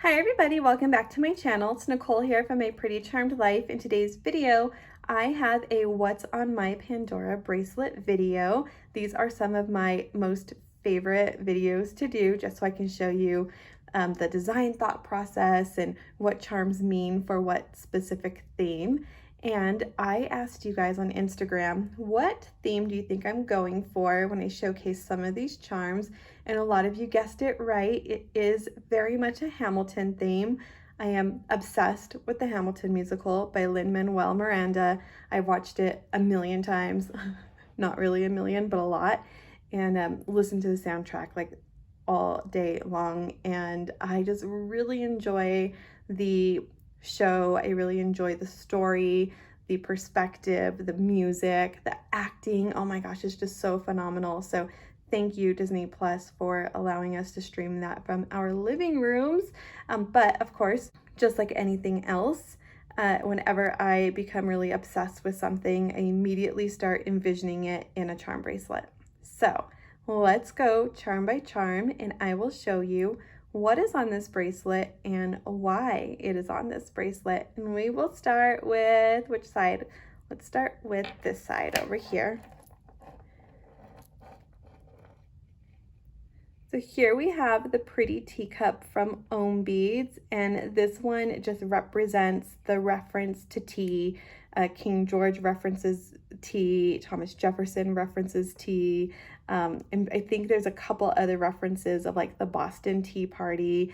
Hi everybody, welcome back to my channel. It's Nicole here from My Pretty Charmed Life. In today's video, I have a What's on My Pandora Bracelet video. These are some of my most favorite videos to do just so I can show you the design thought process and what charms mean for what specific theme. And I asked you guys on Instagram, what theme do you think I'm going for when I showcase some of these charms? And a lot of you guessed it right. It is very much a Hamilton theme. I am obsessed with the Hamilton musical by Lin-Manuel Miranda. I've watched it a million times, not really a million, but a lot, and listened to the soundtrack like all day long. And I just really enjoy the show. I really enjoy the story, the perspective, the music, the acting. Oh my gosh, it's just so phenomenal. So thank you, Disney Plus, for allowing us to stream that from our living rooms. But of course, just like anything else, whenever I become really obsessed with something, I immediately start envisioning it in a charm bracelet. So let's go charm by charm, and I will show you what is on this bracelet and why it is on this bracelet. And we will start with which side? Let's start with this side over here. So here we have the pretty teacup from OHM Beads, and this one just represents the reference to tea. King George references tea, Thomas Jefferson references tea, and I think there's a couple other references of like the Boston Tea Party,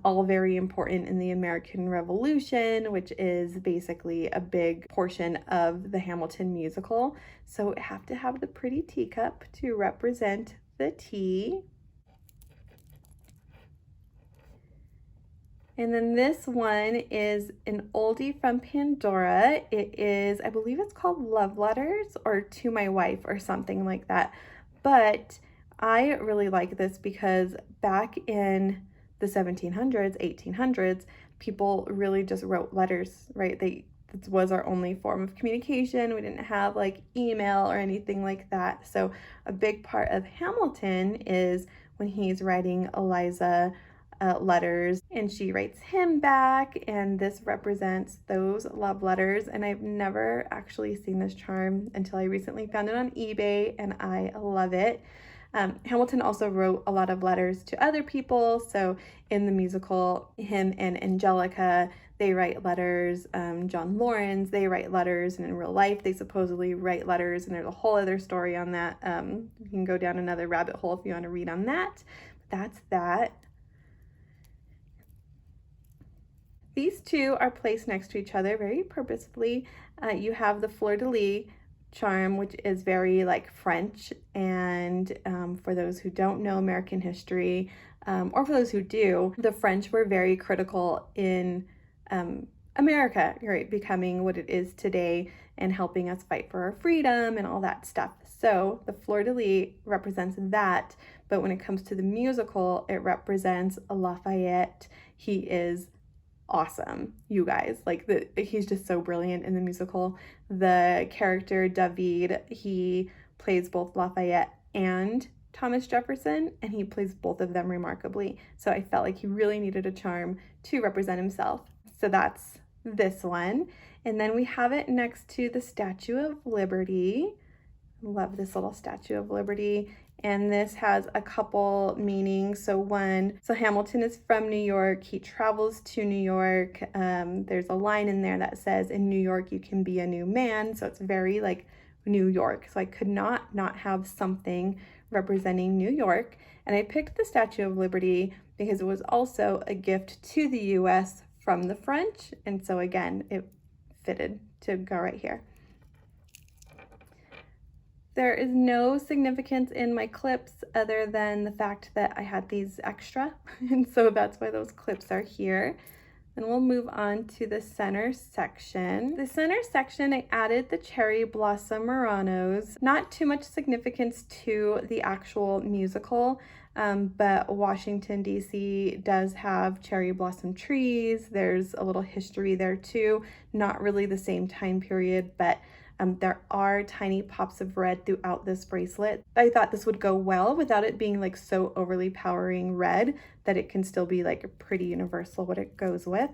all very important in the American Revolution, which is basically a big portion of the Hamilton musical. So I have to have the pretty teacup to represent the tea. And then this one is an oldie from Pandora. It is, I believe it's called Love Letters or To My Wife or something like that. But I really like this because back in the 1700s, 1800s, people really just wrote letters, right? This was our only form of communication. We didn't have like email or anything like that. So a big part of Hamilton is when he's writing Eliza letters and she writes him back, and this represents those love letters. And I've never actually seen this charm until I recently found it on eBay, and I love it. Hamilton also wrote a lot of letters to other people. So in the musical, him and Angelica, they write letters. John Lawrence, they write letters, and in real life, they supposedly write letters, and there's a whole other story on that. You can go down another rabbit hole if you want to read on that. But that's that. These two are placed next to each other very purposefully. You have the fleur-de-lis charm, which is very like French, and for those who don't know American history, or for those who do, the French were very critical in America, right, becoming what it is today and helping us fight for our freedom and all that stuff. So the fleur-de-lis represents that, but when it comes to the musical, it represents Lafayette. He is awesome, you guys. Like, he's just so brilliant in the musical. The character David, he plays both Lafayette and Thomas Jefferson, and he plays both of them remarkably. So I felt like he really needed a charm to represent himself. So that's this one. And then we have it next to the Statue of Liberty. Love this little Statue of Liberty. And this has a couple meanings. So Hamilton is from New York. He travels to New York. There's a line in there that says, in New York, you can be a new man. So it's very like New York. So I could not have something representing New York. And I picked the Statue of Liberty because it was also a gift to the US from the French. And so again, it fitted to go right here. There is no significance in my clips other than the fact that I had these extra, and so that's why those clips are here. Then we'll move on to the center section. The center section, I added the cherry blossom Muranos. Not too much significance to the actual musical, but Washington, D.C. does have cherry blossom trees. There's a little history there too. Not really the same time period, but There are tiny pops of red throughout this bracelet. I thought this would go well without it being like so overly powering red that it can still be like pretty universal what it goes with.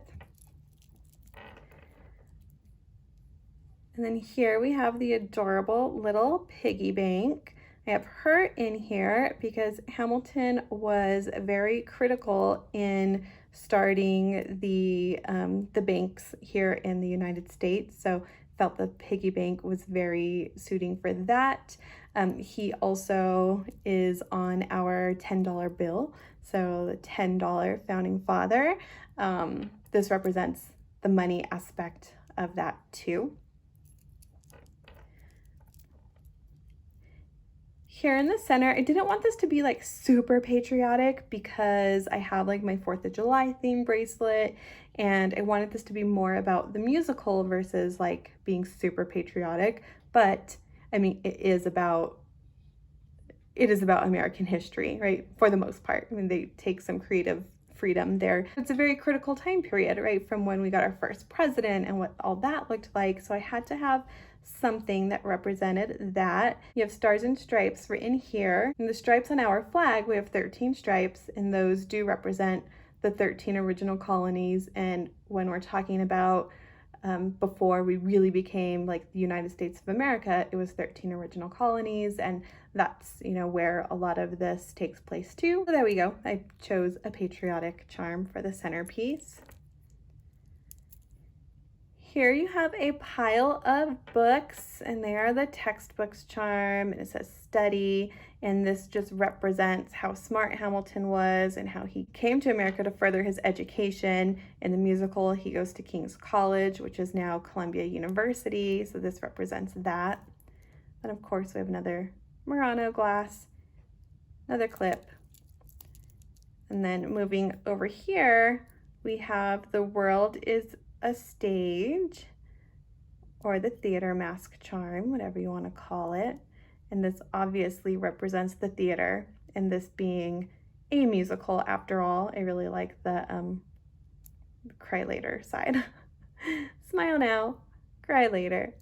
And then here we have the adorable little piggy bank. I have her in here because Hamilton was very critical in starting the banks here in the United States. So felt the piggy bank was very suiting for that. He also is on our $10 bill. So the $10 founding father. This represents the money aspect of that too. Here in the center, I didn't want this to be like super patriotic because I have like my 4th of July theme bracelet, and I wanted this to be more about the musical versus like being super patriotic. But I mean, it is about American history, right? For the most part. I mean, they take some creative freedom there. It's a very critical time period, right? From when we got our first president and what all that looked like. So I had to have something that represented that. You have stars and stripes written here. And the stripes on our flag, we have 13 stripes, and those do represent the 13 original colonies. And when we're talking about before we really became like the United States of America, it was 13 original colonies, and that's, you know, where a lot of this takes place too. So there we go. I chose a patriotic charm for the centerpiece. Here you have a pile of books, and they are the textbooks charm, and it says study, and this just represents how smart Hamilton was and how he came to America to further his education. In the musical, he goes to King's College, which is now Columbia University, so this represents that. And of course, we have another Murano glass, another clip, and then moving over here, we have the world is a stage, or the theater mask charm, whatever you want to call it. And this obviously represents the theater, and this being a musical after all. I really like the cry later side. Smile now, cry later.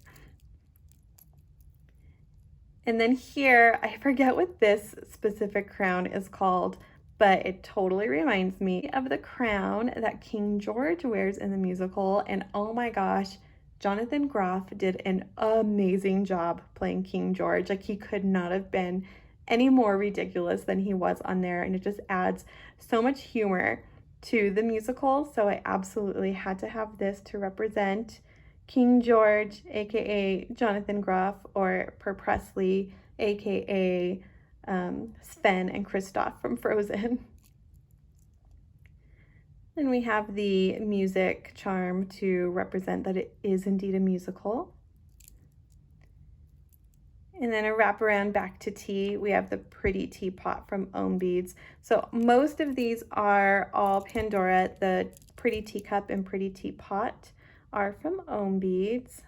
And then here, I forget what this specific crown is called, but it totally reminds me of the crown that King George wears in the musical. And oh my gosh, Jonathan Groff did an amazing job playing King George. Like, he could not have been any more ridiculous than he was on there. And it just adds so much humor to the musical. So I absolutely had to have this to represent King George, aka Jonathan Groff, or Per Presley, aka Sven and Kristoff from Frozen. Then we have the music charm to represent that it is indeed a musical. And then a wraparound back to tea, we have the pretty teapot from OHM Beads. So most of these are all Pandora. The pretty teacup and pretty teapot are from OHM Beads.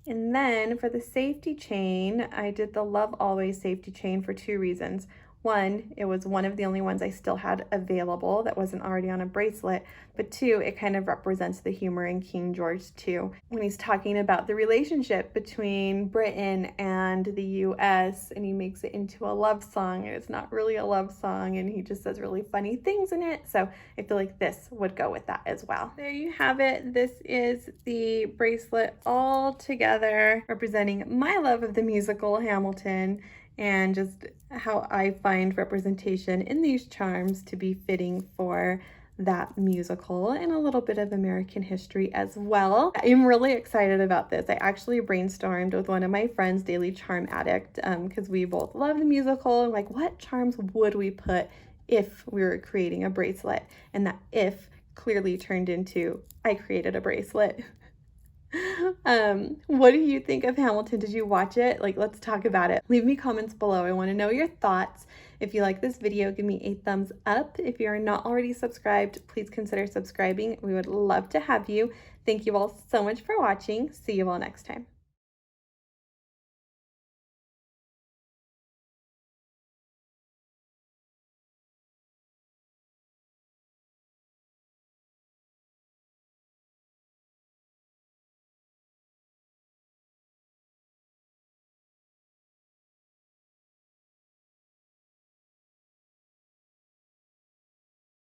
And then for the safety chain, I did the Love Always safety chain for 2 reasons. One, it was one of the only ones I still had available that wasn't already on a bracelet, but 2, it kind of represents the humor in King George too. When he's talking about the relationship between Britain and the US, and he makes it into a love song, and it's not really a love song, and he just says really funny things in it. So I feel like this would go with that as well. There you have it. This is the bracelet all together, representing my love of the musical Hamilton, and just how I find representation in these charms to be fitting for that musical and a little bit of American history as well. I'm really excited about this. I actually brainstormed with one of my friends, Daily Charm Addict, because we both love the musical, and like, what charms would we put if we were creating a bracelet? And that if clearly turned into I created a bracelet. What do you think of Hamilton? Did you watch it? Like, let's talk about it. Leave me comments below. I want to know your thoughts. If you like this video, give me a thumbs up. If you are not already subscribed, please consider subscribing. We would love to have you. Thank you all so much for watching. See you all next time.